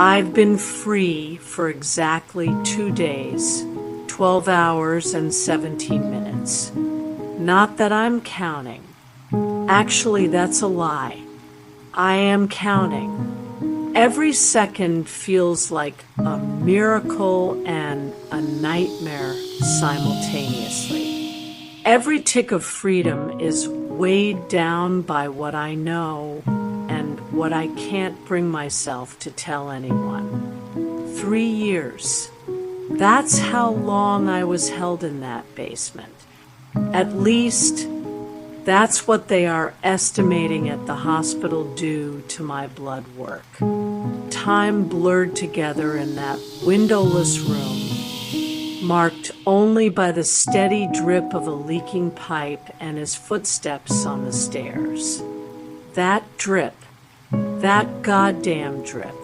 I've been free for exactly 2 days, 12 hours and 17 minutes. Not that I'm counting. Actually, that's a lie. I am counting. Every second feels like a miracle and a nightmare simultaneously. Every tick of freedom is weighed down by what I know and what I can't bring myself to tell anyone. 3 years. That's how long I was held in that basement. At least, that's what they are estimating at the hospital due to my blood work. Time blurred together in that windowless room, marked only by the steady drip of a leaking pipe and his footsteps on the stairs. That drip, that goddamn drip.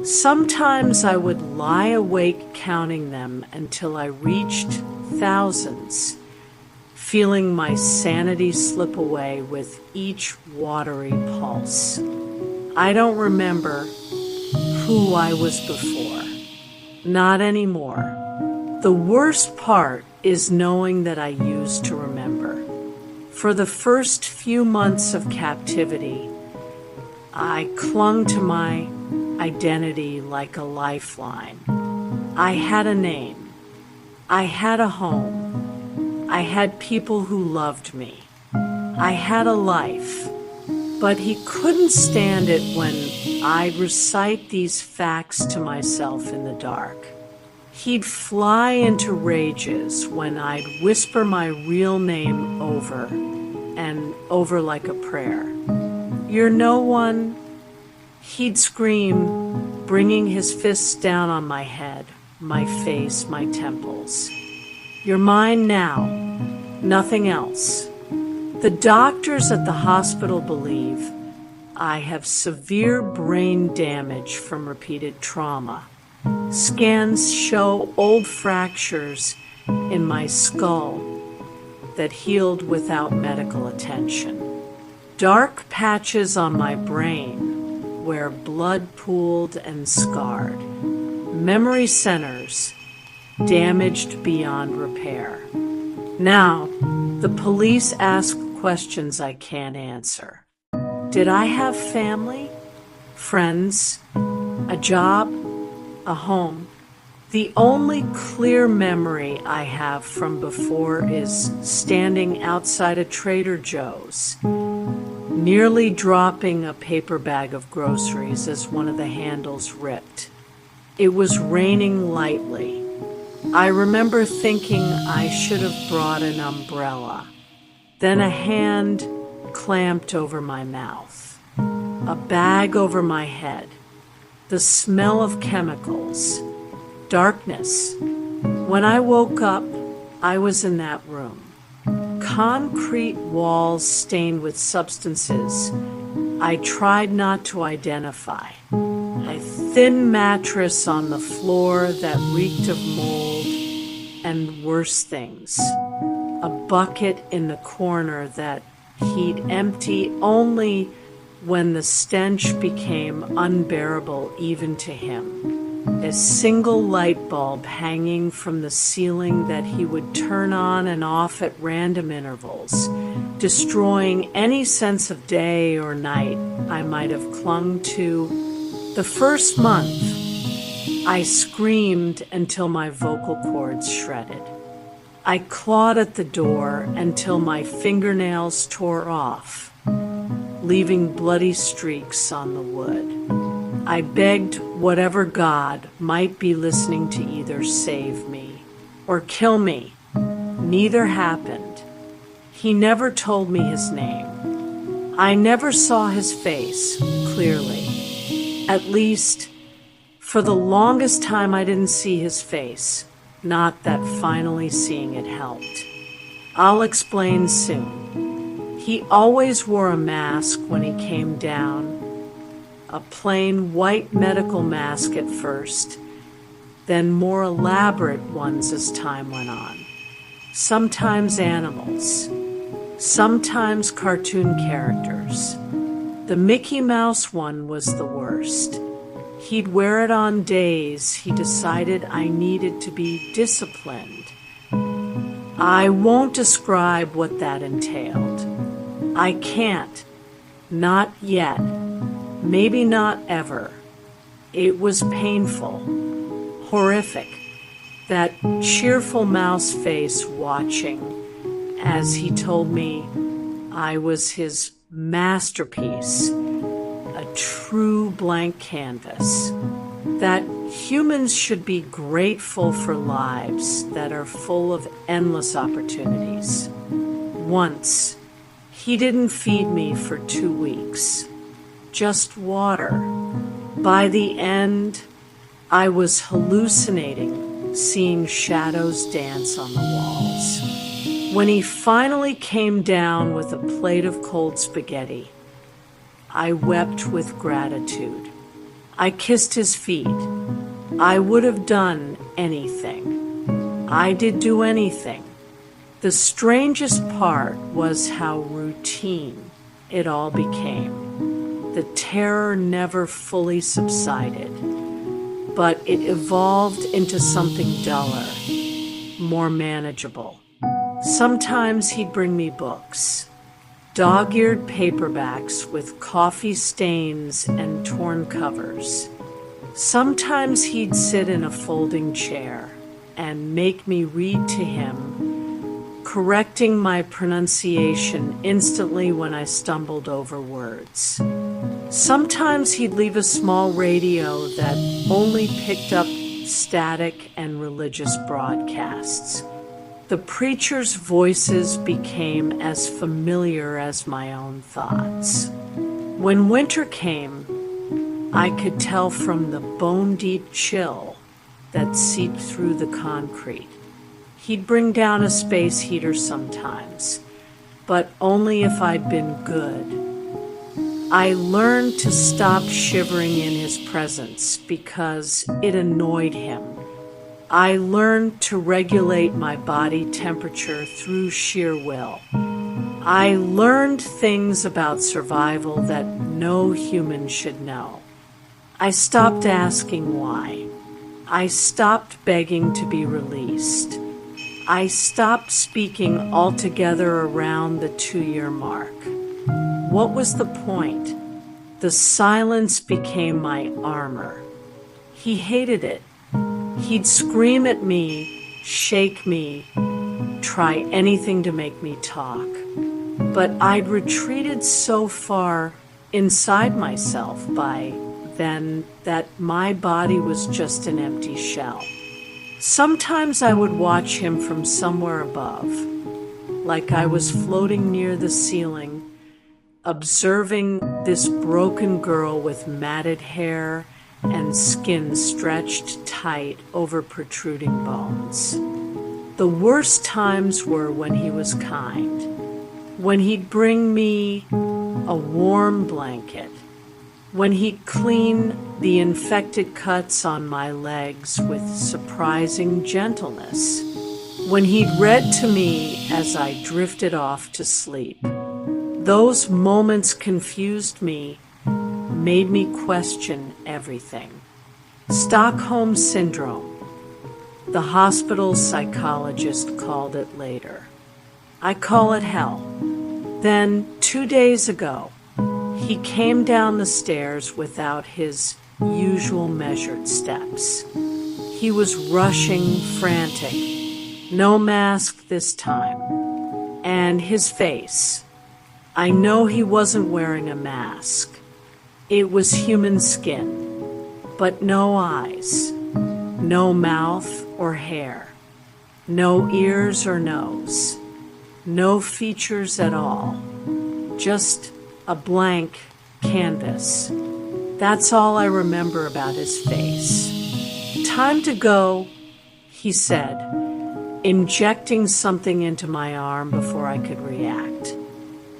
Sometimes I would lie awake counting them until I reached thousands, feeling my sanity slip away with each watery pulse. I don't remember who I was before. Not anymore. The worst part is knowing that I used to remember. For the first few months of captivity, I clung to my identity like a lifeline. I had a name. I had a home. I had people who loved me. I had a life. But he couldn't stand it when I'd recite these facts to myself in the dark. He'd fly into rages when I'd whisper my real name over and over like a prayer. You're no one. He'd scream, bringing his fists down on my head, my face, my temples. You're mine now, nothing else. The doctors at the hospital believe I have severe brain damage from repeated trauma. Scans show old fractures in my skull that healed without medical attention. Dark patches on my brain where blood pooled and scarred. Memory centers damaged beyond repair. Now, the police ask questions I can't answer. Did I have family, friends, a job, a home? The only clear memory I have from before is standing outside a Trader Joe's, nearly dropping a paper bag of groceries as one of the handles ripped. It was raining lightly. I remember thinking I should have brought an umbrella. Then a hand clamped over my mouth, a bag over my head, the smell of chemicals, darkness. When I woke up, I was in that room. Concrete walls stained with substances I tried not to identify. A thin mattress on the floor that reeked of mold and worse things. A bucket in the corner that he'd empty only when the stench became unbearable even to him. A single light bulb hanging from the ceiling that he would turn on and off at random intervals, destroying any sense of day or night I might have clung to. The first month, I screamed until my vocal cords shredded. I clawed at the door until my fingernails tore off, leaving bloody streaks on the wood. I begged whatever God might be listening to either save me or kill me. Neither happened. He never told me his name. I never saw his face clearly. At least, for the longest time I didn't see his face. Not that finally seeing it helped. I'll explain soon. He always wore a mask when he came down. A plain white medical mask at first, then more elaborate ones as time went on. Sometimes animals, sometimes cartoon characters. The Mickey Mouse one was the worst. He'd wear it on days he decided I needed to be disciplined. I won't describe what that entailed. I can't. Not yet. Maybe not ever. It was painful, horrific. That cheerful mouse face watching as he told me I was his masterpiece, a true blank canvas, that humans should be grateful for lives that are full of endless opportunities. Once, he didn't feed me for 2 weeks, just water. By the end, I was hallucinating, seeing shadows dance on the walls. When he finally came down with a plate of cold spaghetti, I wept with gratitude. I kissed his feet. I would have done anything. I did do anything. The strangest part was how routine it all became. The terror never fully subsided, but it evolved into something duller, more manageable. Sometimes he'd bring me books, dog-eared paperbacks with coffee stains and torn covers. Sometimes he'd sit in a folding chair and make me read to him, correcting my pronunciation instantly when I stumbled over words. Sometimes he'd leave a small radio that only picked up static and religious broadcasts. The preachers' voices became as familiar as my own thoughts. When winter came, I could tell from the bone-deep chill that seeped through the concrete. He'd bring down a space heater sometimes, but only if I'd been good. I learned to stop shivering in his presence because it annoyed him. I learned to regulate my body temperature through sheer will. I learned things about survival that no human should know. I stopped asking why. I stopped begging to be released. I stopped speaking altogether around the 2-year mark. What was the point? The silence became my armor. He hated it. He'd scream at me, shake me, try anything to make me talk. But I'd retreated so far inside myself by then that my body was just an empty shell. Sometimes I would watch him from somewhere above, like I was floating near the ceiling, observing this broken girl with matted hair and skin stretched tight over protruding bones. The worst times were when he was kind, when he'd bring me a warm blanket, when he'd clean the infected cuts on my legs with surprising gentleness, when he'd read to me as I drifted off to sleep. Those moments confused me, made me question everything. Stockholm Syndrome, the hospital psychologist called it later. I call it hell. Then, 2 days ago, he came down the stairs without his usual measured steps. He was rushing, frantic, no mask this time. And his face, I know he wasn't wearing a mask. It was human skin, but no eyes, no mouth or hair, no ears or nose, no features at all, just a blank canvas. That's all I remember about his face. Time to go, he said, injecting something into my arm before I could react.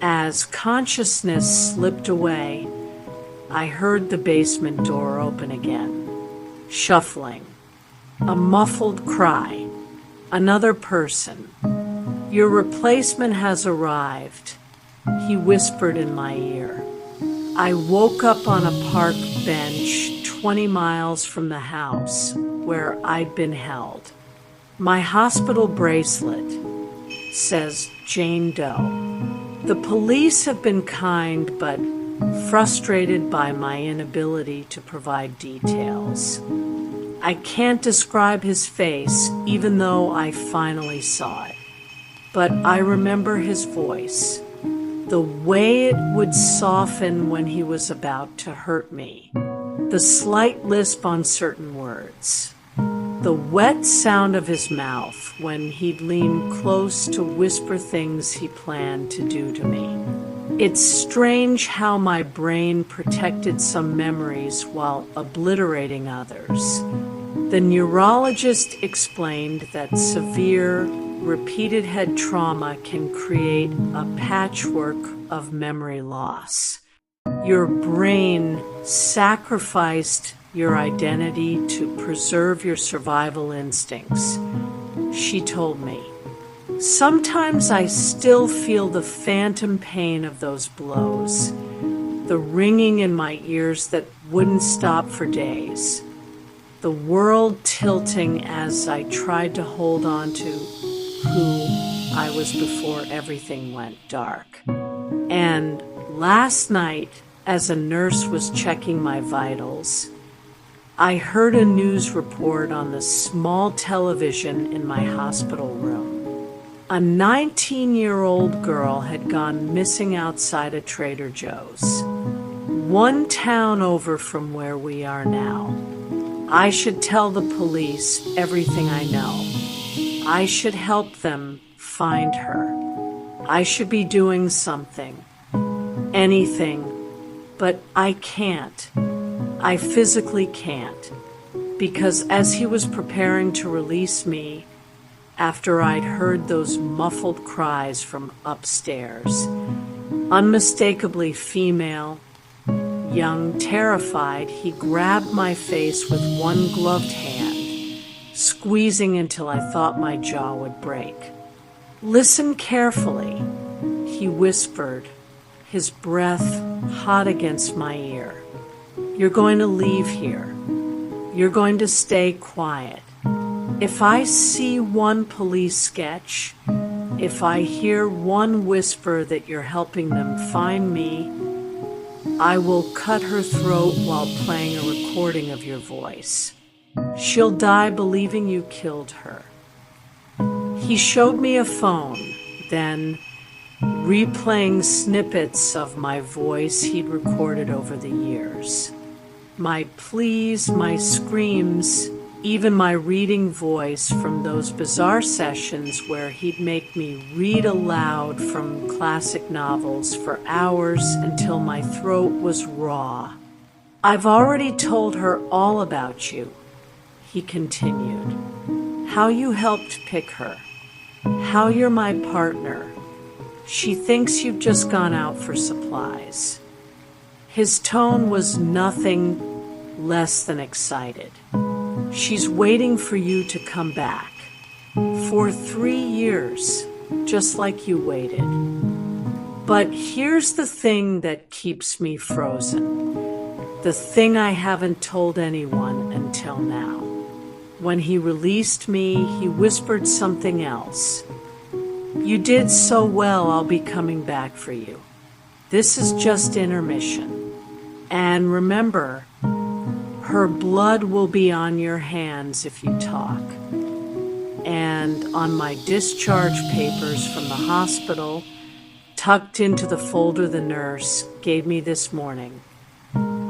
As consciousness slipped away, I heard the basement door open again, shuffling, a muffled cry, another person. Your replacement has arrived, he whispered in my ear. I woke up on a park bench, 20 miles from the house where I'd been held. My hospital bracelet says Jane Doe. The police have been kind but frustrated by my inability to provide details. I can't describe his face, even though I finally saw it. But I remember his voice, the way it would soften when he was about to hurt me, the slight lisp on certain words, the wet sound of his mouth when he'd lean close to whisper things he planned to do to me. It's strange how my brain protected some memories while obliterating others. The neurologist explained that severe, repeated head trauma can create a patchwork of memory loss. Your brain sacrificed your identity to preserve your survival instincts, she told me. Sometimes I still feel the phantom pain of those blows, the ringing in my ears that wouldn't stop for days, the world tilting as I tried to hold on to who I was before everything went dark. And last night, as a nurse was checking my vitals, I heard a news report on the small television in my hospital room. A 19-year-old girl had gone missing outside a Trader Joe's, one town over from where we are now. I should tell the police everything I know. I should help them find her. I should be doing something, anything, but I can't. I physically can't, because as he was preparing to release me, after I'd heard those muffled cries from upstairs, unmistakably female, young, terrified, he grabbed my face with one gloved hand, squeezing until I thought my jaw would break. "Listen carefully," he whispered, his breath hot against my ear. "You're going to leave here. You're going to stay quiet. If I see one police sketch, if I hear one whisper that you're helping them find me, I will cut her throat while playing a recording of your voice. She'll die believing you killed her." He showed me a phone, then replaying snippets of my voice he'd recorded over the years. My pleas, my screams, even my reading voice from those bizarre sessions where he'd make me read aloud from classic novels for hours until my throat was raw. "I've already told her all about you," he continued. "How you helped pick her. How you're my partner. She thinks you've just gone out for supplies." His tone was nothing less than excited. "She's waiting for you to come back. For 3 years, just like you waited." But here's the thing that keeps me frozen. The thing I haven't told anyone until now. When he released me, he whispered something else. "You did so well, I'll be coming back for you. This is just intermission. And remember, her blood will be on your hands if you talk." And on my discharge papers from the hospital, tucked into the folder the nurse gave me this morning,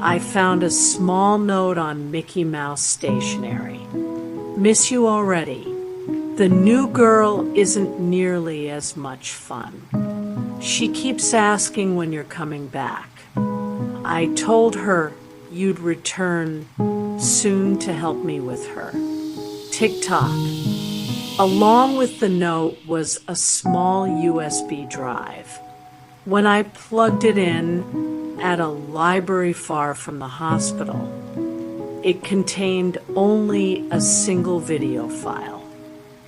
I found a small note on Mickey Mouse stationery. "Miss you already. The new girl isn't nearly as much fun. She keeps asking when you're coming back. I told her you'd return soon to help me with her. Tick-tock." Along with the note was a small USB drive. When I plugged it in at a library far from the hospital, it contained only a single video file.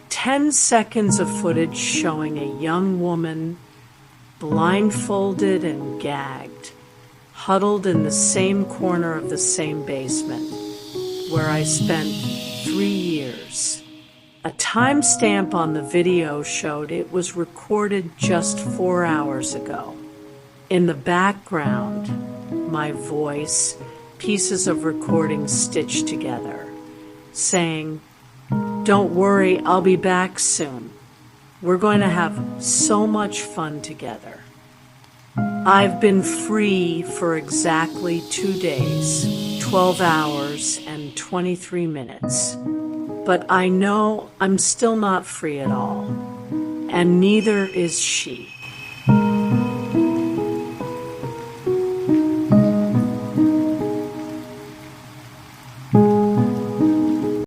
10 seconds of footage showing a young woman, blindfolded and gagged, huddled in the same corner of the same basement, where I spent 3 years. A timestamp on the video showed it was recorded just 4 hours ago. In the background, my voice, pieces of recording stitched together, saying, "Don't worry, I'll be back soon. We're going to have so much fun together." I've been free for exactly 2 days, 12 hours and 23 minutes. But I know I'm still not free at all, and neither is she.